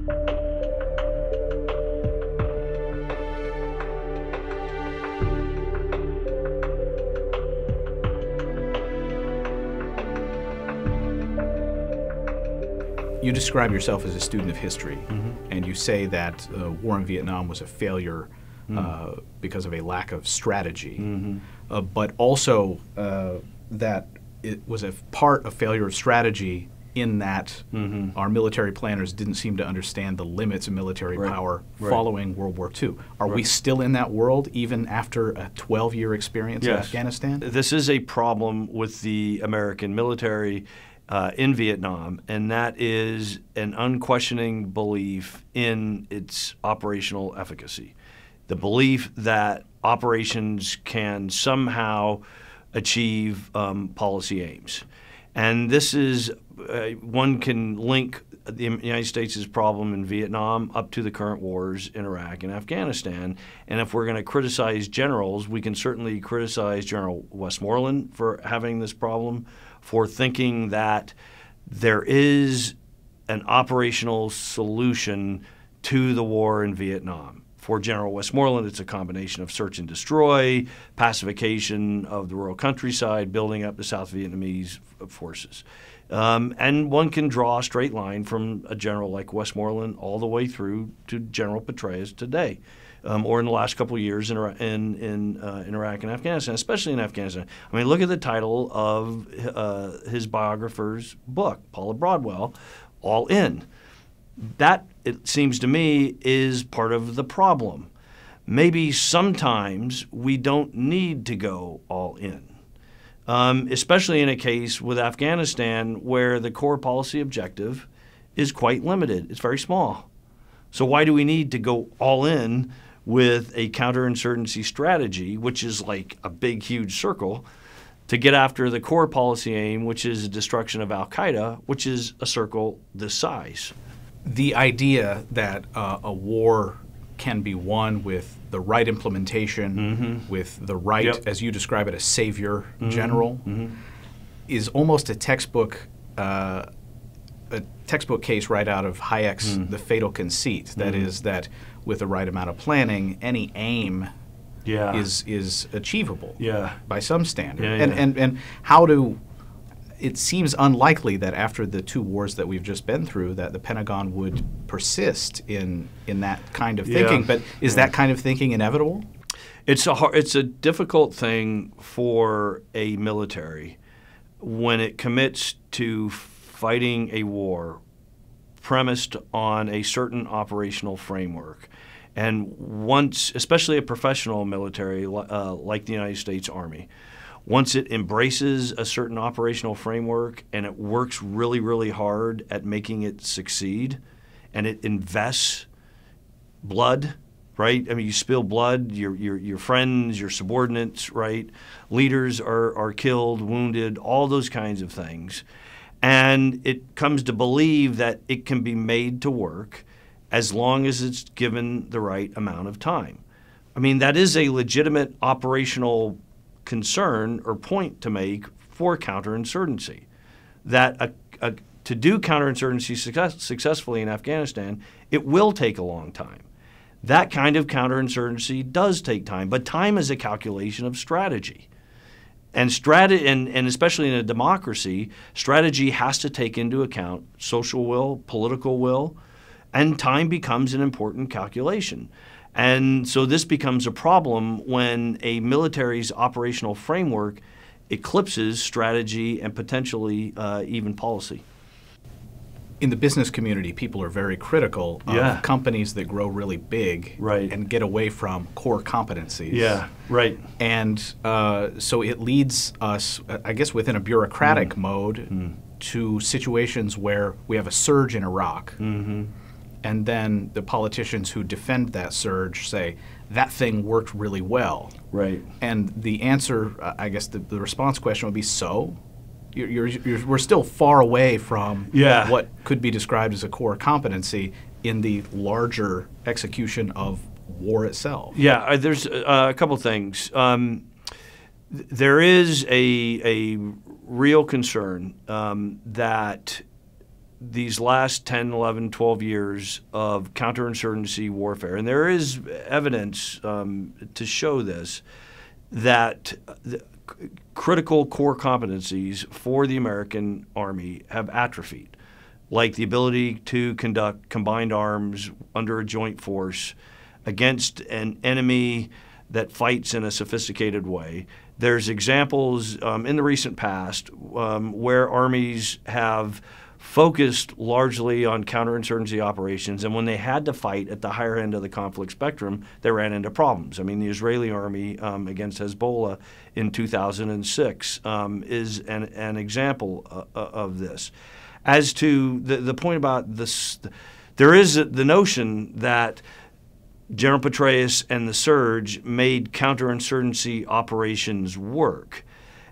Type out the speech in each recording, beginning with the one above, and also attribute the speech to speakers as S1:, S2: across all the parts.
S1: You describe yourself as a student of history, and you say that the war in Vietnam was a failure because of a lack of strategy, but also that it was a part of failure of strategy in that our military planners didn't seem to understand the limits of military power following World War II. Are we still in that world even after a 12-year experience in Afghanistan?
S2: This is a problem with the American military in Vietnam, and that is an unquestioning belief in its operational efficacy. The belief that operations can somehow achieve policy aims. And this is, one can link the United States' problem in Vietnam up to the current wars in Iraq and Afghanistan. And if we're going to criticize generals, we can certainly criticize General Westmoreland for having this problem, for thinking that there is an operational solution to the war in Vietnam. For General Westmoreland, it's a combination of search and destroy, pacification of the rural countryside, building up the South Vietnamese forces. And one can draw a straight line from a general like Westmoreland all the way through to General Petraeus today. Or in the last couple of years in Iraq and Afghanistan, especially in Afghanistan. I mean, look at the title of his biographer's book, Paula Broadwell, All In. That, it seems to me, is part of the problem. Maybe sometimes we don't need to go all in, especially in a case with Afghanistan where the core policy objective is quite limited. It's very small. So why do we need to go all in with a counterinsurgency strategy, which is like a big, huge circle, to get after the core policy aim, which is the destruction of al-Qaeda, which is a circle this size?
S1: The idea that a war can be won with the right implementation, with the right, as you describe it, a savior general, is almost a textbook case right out of Hayek's The Fatal Conceit. That is that with the right amount of planning, any aim is achievable by some standard. And how do it seems unlikely that after the two wars that we've just been through that the Pentagon would persist in that kind of thinking. But is that kind of thinking inevitable?
S2: It's a difficult thing for a military when it commits to fighting a war premised on a certain operational framework. And once, especially a professional military like the United States Army, once it embraces a certain operational framework and it works really, really hard at making it succeed, and it invests blood, right? I mean, you spill blood, your friends, your subordinates, right? Leaders are killed, wounded, all those kinds of things. And it comes to believe that it can be made to work as long as it's given the right amount of time. I mean, that is a legitimate operational concern or point to make for counterinsurgency. That to do counterinsurgency successfully in Afghanistan, it will take a long time. That kind of counterinsurgency does take time, but time is a calculation of strategy. And especially in a democracy, strategy has to take into account social will, political will, and time becomes an important calculation. And so this becomes a problem when a military's operational framework eclipses strategy and potentially even policy.
S1: In the business community, people are very critical of companies that grow really big and get away from core competencies.
S2: Yeah, right.
S1: And so it leads us, I guess, within a bureaucratic mode to situations where we have a surge in Iraq. And then the politicians who defend that surge say, that thing worked really well.
S2: Right.
S1: And the answer, I guess the response question would be, so? We're still far away from what could be described as a core competency in the larger execution of war itself.
S2: Yeah, there's a couple things. There is a real concern that these last 10, 11, 12 years of counterinsurgency warfare, and there is evidence to show this, that the critical core competencies for the American Army have atrophied, like the ability to conduct combined arms under a joint force against an enemy that fights in a sophisticated way. There's examples in the recent past where armies have focused largely on counterinsurgency operations, and when they had to fight at the higher end of the conflict spectrum, they ran into problems. I mean, the Israeli army against Hezbollah in 2006 is an example of this. As to the point about this, there is the notion that General Petraeus and the surge made counterinsurgency operations work,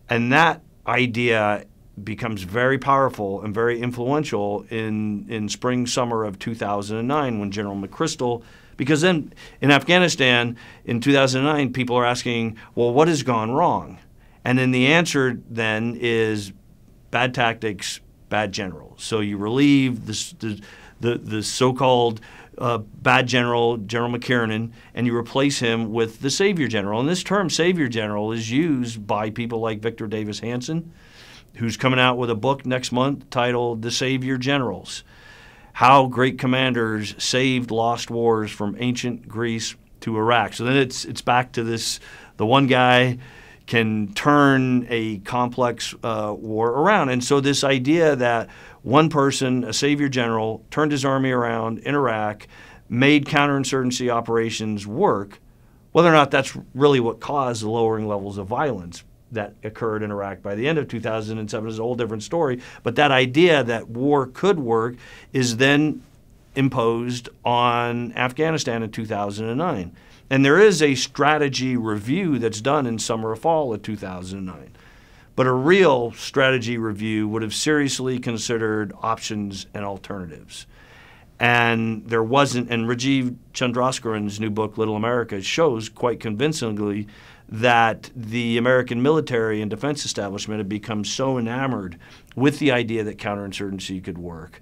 S2: and that idea becomes very powerful and very influential in spring, summer of 2009 when General McChrystal, because then in Afghanistan in 2009, people are asking, well, what has gone wrong? And then the answer then is bad tactics, bad generals. So you relieve the so-called bad general, General McKiernan, and you replace him with the savior general. And this term savior general is used by people like Victor Davis Hanson, who's coming out with a book next month titled The Savior Generals: How Great Commanders Saved Lost Wars from Ancient Greece to Iraq. So then it's back to this, the one guy can turn a complex war around. And so this idea that one person, a savior general, turned his army around in Iraq, made counterinsurgency operations work, whether or not that's really what caused the lowering levels of violence that occurred in Iraq by the end of 2007 is a whole different story. But that idea that war could work is then imposed on Afghanistan in 2009. And there is a strategy review that's done in summer or fall of 2009. But a real strategy review would have seriously considered options and alternatives. And there wasn't, and Rajiv Chandrasekaran's new book, Little America, shows quite convincingly that the American military and defense establishment had become so enamored with the idea that counterinsurgency could work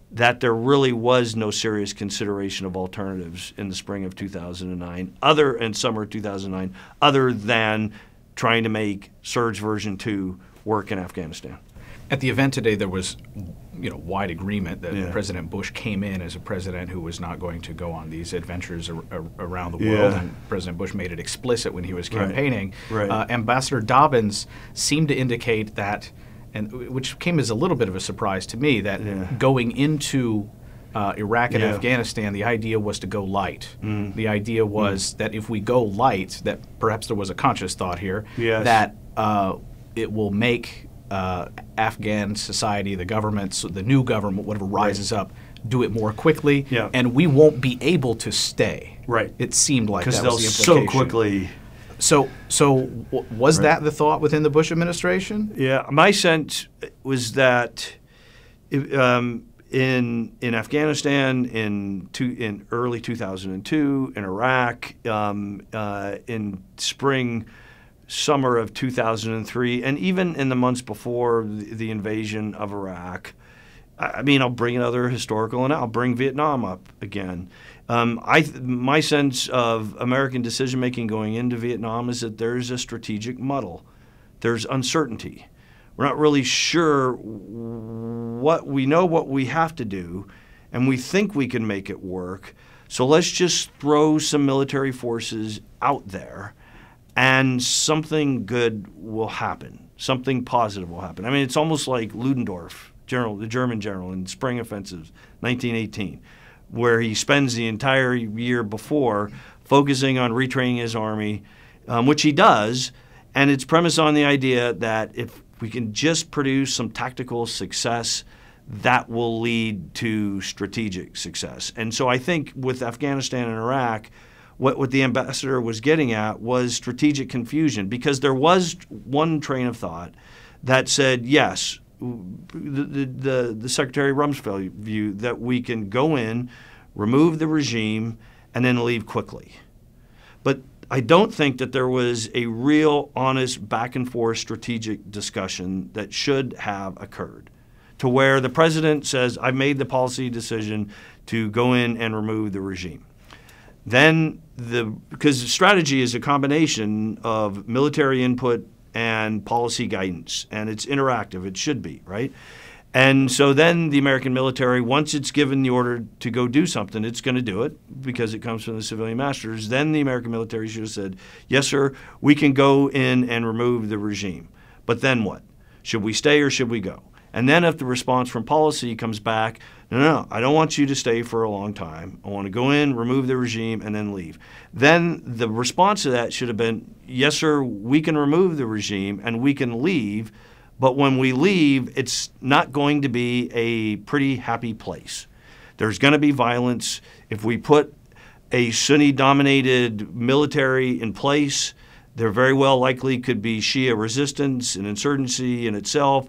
S2: that there really was no serious consideration of alternatives in the spring of 2009, and summer of 2009, other than trying to make Surge version 2 work in Afghanistan.
S1: At the event today, there was, wide agreement that President Bush came in as a president who was not going to go on these adventures around the world, and President Bush made it explicit when he was campaigning.
S2: Right.
S1: Ambassador Dobbins seemed to indicate that, and which came as a little bit of a surprise to me, that going into Iraq and Afghanistan, the idea was to go light. The idea was that if we go light, that perhaps there was a conscious thought here, that it will make Afghan society, the governments, the new government, whatever rises up, do it more quickly, and we won't be able to stay.
S2: Right.
S1: It seemed like that was the
S2: implication.
S1: implication.
S2: So quickly.
S1: So was that the thought within the Bush administration?
S2: Yeah, my sense was that in Afghanistan, in early 2002, in Iraq, in spring, summer of 2003, and even in the months before the invasion of Iraq. I mean, I'll bring another historical, and I'll bring Vietnam up again. My sense of American decision-making going into Vietnam is that there's a strategic muddle. There's uncertainty. We're not really sure what we have to do, and we think we can make it work. So let's just throw some military forces out there, and something good will happen. Something positive will happen. I mean, it's almost like Ludendorff, the German general in Spring Offensive, 1918, where he spends the entire year before focusing on retraining his army, which he does, and it's premised on the idea that if we can just produce some tactical success, that will lead to strategic success. And so I think with Afghanistan and Iraq, what the ambassador was getting at was strategic confusion, because there was one train of thought that said, yes, the Secretary Rumsfeld view that we can go in, remove the regime, and then leave quickly. But I don't think that there was a real honest back and forth strategic discussion that should have occurred. to where the president says, I've made the policy decision to go in and remove the regime. Then, because the strategy is a combination of military input and policy guidance, and it's interactive, it should be, right? And so then the American military, once it's given the order to go do something, it's going to do it because it comes from the civilian masters. Then the American military should have said, yes, sir, we can go in and remove the regime. But then what? Should we stay or should we go? And then if the response from policy comes back, no, I don't want you to stay for a long time. I want to go in, remove the regime, and then leave. Then the response to that should have been, yes, sir, we can remove the regime and we can leave, but when we leave, it's not going to be a pretty happy place. There's going to be violence. If we put a Sunni-dominated military in place, there very well likely could be Shia resistance and insurgency in itself.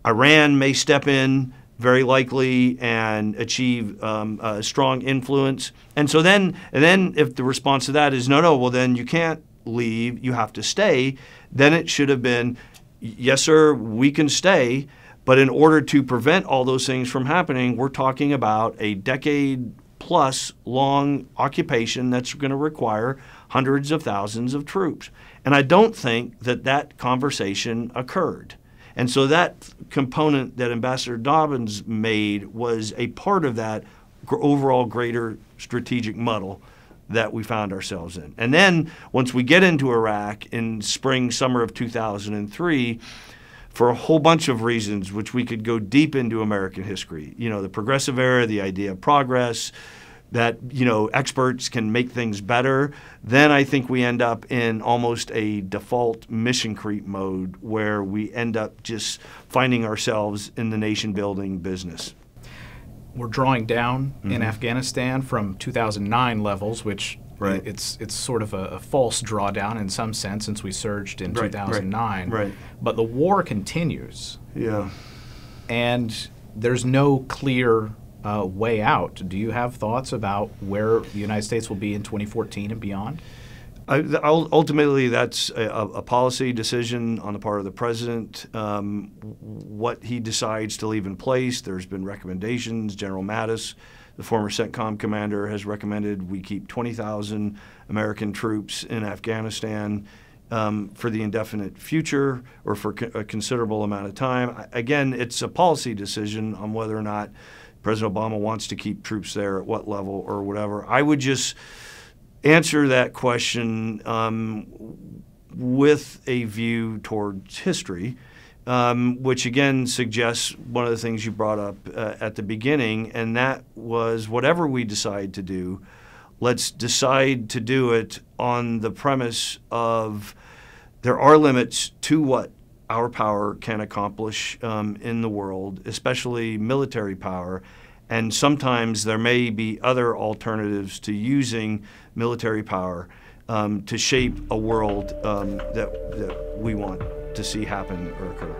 S2: Iran may step in very likely and achieve a strong influence. And so then if the response to that is, no, well, then you can't leave, you have to stay, then it should have been, yes, sir, we can stay, but in order to prevent all those things from happening, we're talking about a decade-plus long occupation that's going to require hundreds of thousands of troops. And I don't think that conversation occurred. And so that component that Ambassador Dobbins made was a part of that overall greater strategic muddle that we found ourselves in. And then once we get into Iraq in spring, summer of 2003, for a whole bunch of reasons, which we could go deep into American history, the progressive era, the idea of progress, that, experts can make things better, then I think we end up in almost a default mission creep mode where we end up just finding ourselves in the nation-building business.
S1: We're drawing down in Afghanistan from 2009 levels, which it's sort of a false drawdown in some sense since we surged in 2009.
S2: Right.
S1: But the war continues.
S2: Yeah.
S1: And there's no clear way out. Do you have thoughts about where the United States will be in 2014 and beyond?
S2: Ultimately, that's a policy decision on the part of the president. What he decides to leave in place, there's been recommendations. General Mattis, the former CENTCOM commander, has recommended we keep 20,000 American troops in Afghanistan for the indefinite future or for a considerable amount of time. Again, it's a policy decision on whether or not President Obama wants to keep troops there at what level or whatever. I would just answer that question with a view towards history, which again suggests one of the things you brought up at the beginning, and that was whatever we decide to do, let's decide to do it on the premise of there are limits to what our power can accomplish in the world, especially military power. And sometimes there may be other alternatives to using military power to shape a world that we want to see happen or occur.